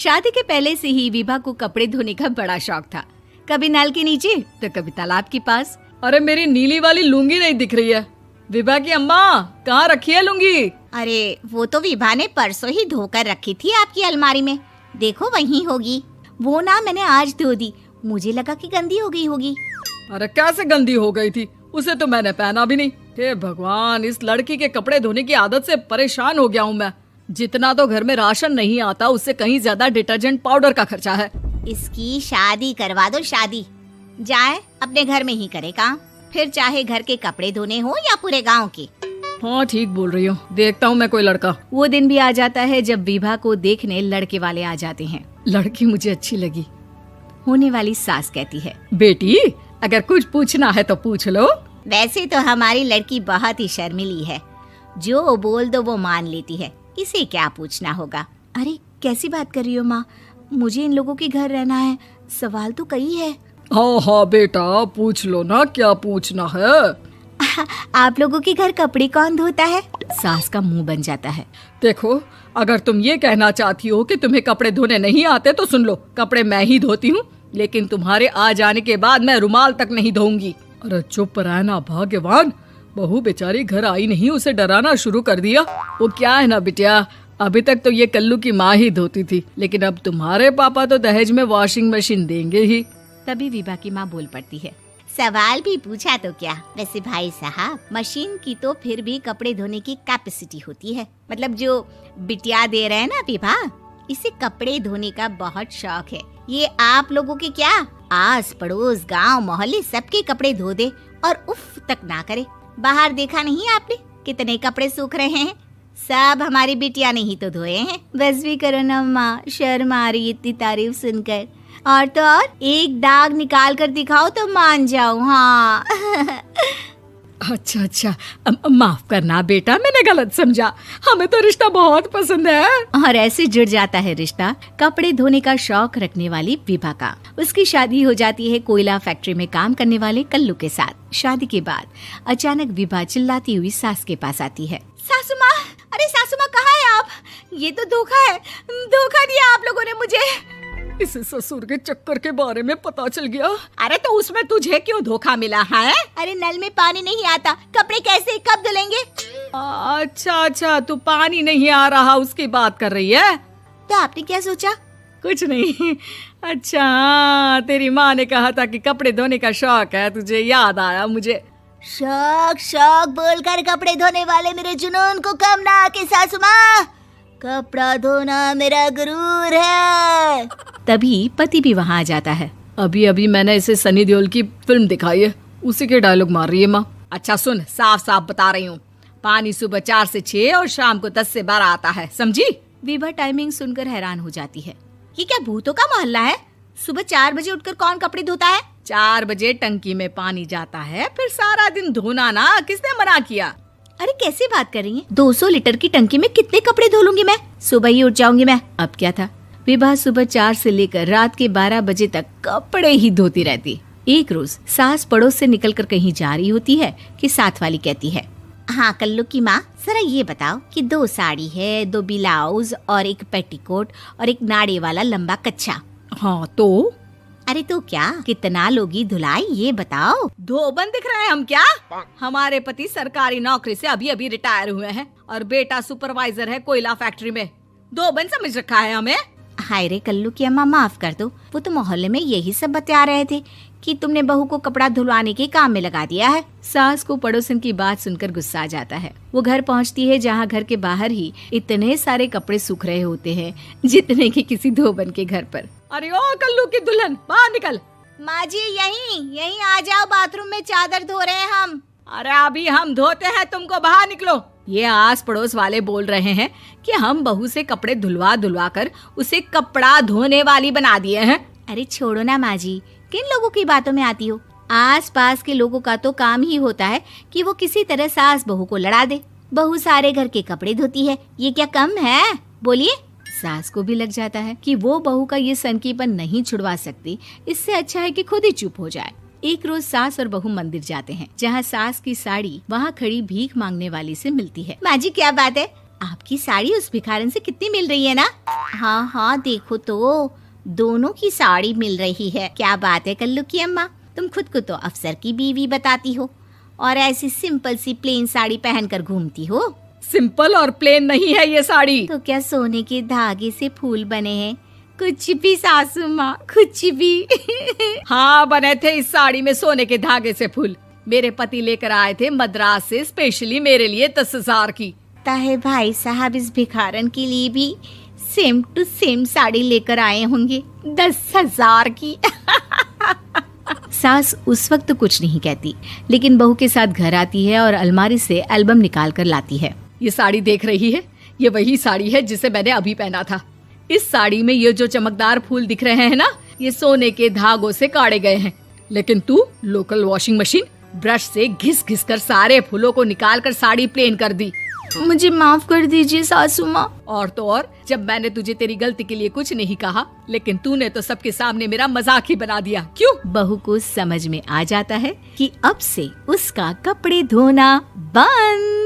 शादी के पहले से ही विभा को कपड़े धोने का बड़ा शौक था। कभी नल के नीचे तो कभी तालाब के पास। अरे मेरी नीली वाली लुंगी नहीं दिख रही है। विभा की अम्मा, कहाँ रखी है लुंगी? अरे वो तो विभा ने परसों ही धोकर रखी थी आपकी अलमारी में, देखो वहीं होगी। वो ना मैंने आज धो दी, मुझे लगा कि गंदी हो गई होगी। अरे कैसे गंदी हो गई थी? उसे तो मैंने पहना भी नहीं। हे भगवान, इस लड़की के कपड़े धोने की आदत से परेशान हो गया हूँ मैं। जितना तो घर में राशन नहीं आता, उससे कहीं ज्यादा डिटर्जेंट पाउडर का खर्चा है। इसकी शादी करवा दो, शादी। जाए अपने घर में ही करे काम, फिर चाहे घर के कपड़े धोने हो या पूरे गांव के। हाँ ठीक बोल रही हो, देखता हूँ मैं कोई लड़का। वो दिन भी आ जाता है जब विभा को देखने लड़के वाले आ जाते हैं। लड़की मुझे अच्छी लगी। होने वाली सास कहती है, बेटी अगर कुछ पूछना है तो पूछ लो। वैसे तो हमारी लड़की बहुत ही शर्मीली है, जो बोल दो वो मान लेती है, इसे क्या पूछना होगा। अरे कैसी बात कर रही हो माँ, मुझे इन लोगों के घर रहना है, सवाल तो कई है। हाँ हाँ बेटा, पूछ लो ना, क्या पूछना है। आप लोगों के घर कपड़े कौन धोता है? सास का मुंह बन जाता है। देखो, अगर तुम ये कहना चाहती हो कि तुम्हें कपड़े धोने नहीं आते तो सुन लो, कपड़े मैं ही धोती हूँ, लेकिन तुम्हारे आ जाने के बाद मैं रुमाल तक नहीं धोऊंगी। अरे चुप रहना भाग्यवान, बहू बेचारी घर आई नहीं, उसे डराना शुरू कर दिया। वो क्या है ना बिटिया, अभी तक तो ये कल्लू की माँ ही धोती थी, लेकिन अब तुम्हारे पापा तो दहेज में वॉशिंग मशीन देंगे ही। तभी विभा की माँ बोल पड़ती है, सवाल भी पूछा तो क्या। वैसे भाई साहब, मशीन की तो फिर भी कपड़े धोने की कैपेसिटी होती है। मतलब जो बिटिया दे रहे हैं ना विभा, इसे कपड़े धोने का बहुत शौक है। ये आप लोगों के क्या, आस पड़ोस गांव मोहल्ले सबके कपड़े धो दे और उफ तक ना करे। बाहर देखा नहीं आपने कितने कपड़े सूख रहे हैं? सब हमारी बिटिया ने ही तो धोए हैं। बस भी करो ना माँ, शर्म आ रही इतनी तारीफ सुनकर। और तो और एक दाग निकाल कर दिखाओ तो मान जाओ। हाँ अच्छा, माफ करना बेटा, मैंने गलत समझा। हमें तो रिश्ता बहुत पसंद है। और ऐसे जुड़ जाता है रिश्ता कपड़े धोने का शौक रखने वाली विभा का। उसकी शादी हो जाती है कोयला फैक्ट्री में काम करने वाले कल्लू के साथ। शादी के बाद अचानक विभा चिल्लाती हुई सास के पास आती है। सासू माँ, अरे सासू माँ कहाँ है आप? ये तो धोखा है, धोखा दिया आप लोगों ने मुझे। इसे ससुर के चक्कर के बारे में पता चल गया। अरे तो उसमें तुझे क्यों धोखा मिला है? अरे नल में पानी नहीं आता, कपड़े कैसे कब धुलेंगे? अच्छा, तू पानी नहीं आ रहा उसकी बात कर रही है। तो आपने क्या सोचा? कुछ नहीं। अच्छा, तेरी माँ ने कहा था कि कपड़े धोने का शौक है तुझे, याद आया मुझे। शौक बोलकर कपड़े धोने वाले मेरे जुनून को कम ना आके सासू माँ, कपड़ा धोना मेरा गुरूर है। तभी पति भी वहाँ आ जाता है। अभी मैंने इसे सनी देओल की फिल्म दिखाई है, उसी के डायलॉग मार रही है माँ। अच्छा सुन, साफ साफ बता रही हूँ, पानी सुबह 4 से 6 और शाम को 10 से 12 आता है, समझी? विभा टाइमिंग सुनकर हैरान हो जाती है। ये क्या भूतों का मोहल्ला है? सुबह 4 बजे उठकर कौन कपड़े धोता है? 4 बजे टंकी में पानी जाता है, फिर सारा दिन धोना ना, किसने मना किया? अरे कैसी बात कर रही हैं? 200 लीटर की टंकी में कितने कपड़े धो लूंगी मैं? सुबह ही उठ जाऊंगी मैं। अब क्या था, विभा सुबह 4 से लेकर रात के 12 बजे तक कपड़े ही धोती रहती। एक रोज सास पड़ोस से निकलकर कहीं जा रही होती है कि साथ वाली कहती है, हाँ कल्लू की माँ, जरा ये बताओ कि 2 साड़ी है, 2 ब्लाउज और एक पेटीकोट और एक नाड़े वाला लंबा कच्छा। हाँ तो? अरे तो क्या, कितना लोगी धुलाई ये बताओ। धोबन दिख रहे हैं हम क्या? हमारे पति सरकारी नौकरी से अभी रिटायर हुए हैं और बेटा सुपरवाइजर है कोयला फैक्ट्री में। धोबन समझ रखा है हमें? हाय रे कल्लू की अम्मा, माफ कर दो, वो तो मोहल्ले में यही सब बता रहे थे कि तुमने बहू को कपड़ा धुलवाने के काम में लगा दिया है। सास को पड़ोसन की बात सुनकर गुस्सा आ जाता है। वो घर पहुंचती है जहां घर के बाहर ही इतने सारे कपड़े सूख रहे होते हैं जितने कि किसी धोबन के घर पर। अरे ओ कल्लू की दुल्हन, बाहर निकल। माँ जी यहीं आ जाओ, बाथरूम में चादर धो रहे हैं हम। अरे अभी हम धोते हैं, तुमको बाहर निकलो। ये आस पड़ोस वाले बोल रहे हैं कि हम बहू से कपड़े धुलवा कर उसे कपड़ा धोने वाली बना दिए हैं। अरे छोड़ो ना माँ जी, किन लोगों की बातों में आती हो? आस पास के लोगों का तो काम ही होता है कि वो किसी तरह सास बहू को लड़ा दे। बहू सारे घर के कपड़े धोती है, ये क्या कम है? बोलिए। सास को भी लग जाता है कि वो बहू का ये सनकीपन नहीं छुड़वा सकती, इससे अच्छा है कि खुद ही चुप हो जाए। एक रोज सास और बहू मंदिर जाते हैं, जहाँ सास की साड़ी वहाँ खड़ी भीख मांगने वाली से मिलती है। माँ जी क्या बात है, आपकी साड़ी उस भिखारन से कितनी मिल रही है ना? हाँ हाँ देखो तो, दोनों की साड़ी मिल रही है। क्या बात है कल्लू की अम्मा, तुम खुद को तो अफसर की बीवी बताती हो और ऐसी सिंपल सी प्लेन साड़ी पहनकर घूमती हो। सिंपल और प्लेन नहीं है ये साड़ी। तो क्या सोने के धागे से फूल बने हैं? कुछ भी सासू माँ, कुछ भी। हाँ बने थे इस साड़ी में सोने के धागे से फूल। मेरे पति लेकर आए थे मद्रास से स्पेशली मेरे लिए 10,000 की। ताहे भाई साहब इस भिखारन के लिए भी सेम टू सेम साड़ी लेकर आए होंगे 10,000 की। सास उस वक्त तो कुछ नहीं कहती, लेकिन बहू के साथ घर आती है और अलमारी से एल्बम निकाल कर लाती है। ये साड़ी देख रही है, ये वही साड़ी है जिसे मैंने अभी पहना था। इस साड़ी में ये जो चमकदार फूल दिख रहे हैं ना, ये सोने के धागों से काटे गए हैं। लेकिन तू लोकल वॉशिंग मशीन ब्रश से घिस घिस कर सारे फूलों को निकाल कर साड़ी प्लेन कर दी। मुझे माफ कर दीजिए सासू माँ। और तो और, जब मैंने तुझे तेरी गलती के लिए कुछ नहीं कहा, लेकिन तूने तो सबके सामने मेरा मजाक ही बना दिया। क्यों? बहू को समझ में आ जाता है कि अब से उसका कपड़े धोना बंद।